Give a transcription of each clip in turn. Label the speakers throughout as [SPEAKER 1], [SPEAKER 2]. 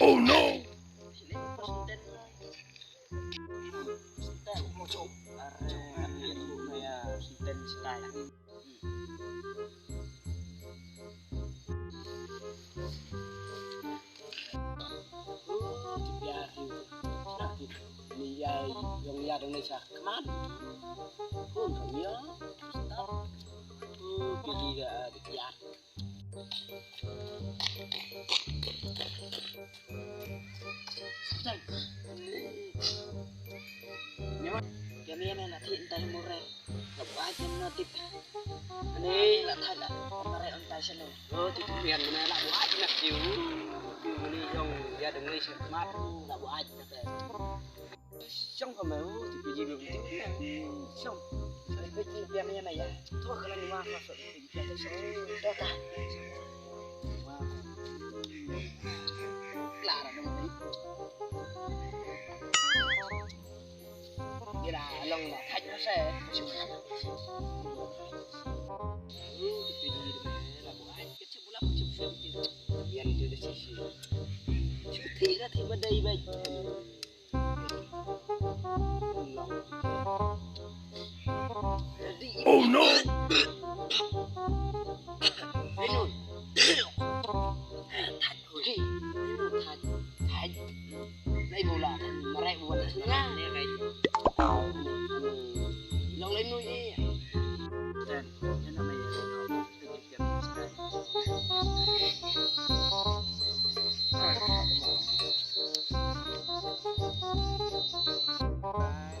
[SPEAKER 1] Oh no!
[SPEAKER 2] Yang ya dong Nisa kemana? Không nhớ. Stop. Cái gì là được ya? Nếu cái này là thiện tay mua rẻ, gặp ai trên nó tít. Này là thay là con rẻ on tay xem này. Thì cái miền này là bộ ai trên chiếu, chiếu này dòng ya dong Nisa kemana? Là bộ ai trên xong không máu thì cái gì được xong cái gì biar này ya thôi kalau ni mah masuk biar saya dah lạ là đồng ý như là lòng là thạch nó sẽ chịu khăn cái gì là của anh cái chụp lắp chụp film chứ biar itu dah sisi chụp thì ra thì bên đây bây
[SPEAKER 1] Oh no!
[SPEAKER 2] Đây bộ là mà rẻ buồn nha. Lòng lên nuôi đi.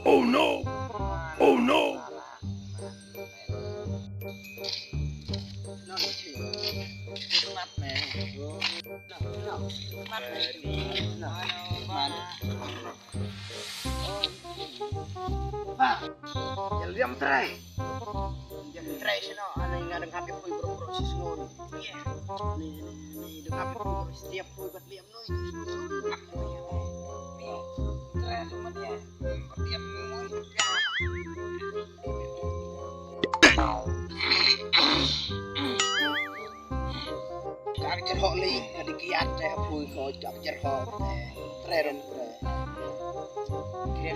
[SPEAKER 1] Oh no! Oh no!
[SPEAKER 2] Mắt này, mắt này, jam tray sino, ano yung nga nang happy boy proses nun. Ni nang happy boy setiap boy bat liam no itu aku ya. Tray cuma dia setiap ngomong các chất họ ly là đi kia ăn tray boy khôi các chất họ tray rồi tray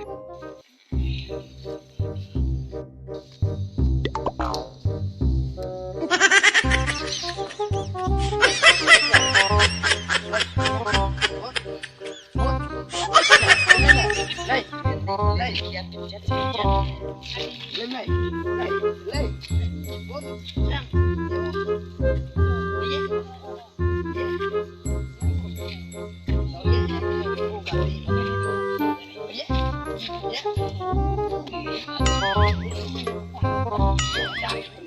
[SPEAKER 2] Yeah.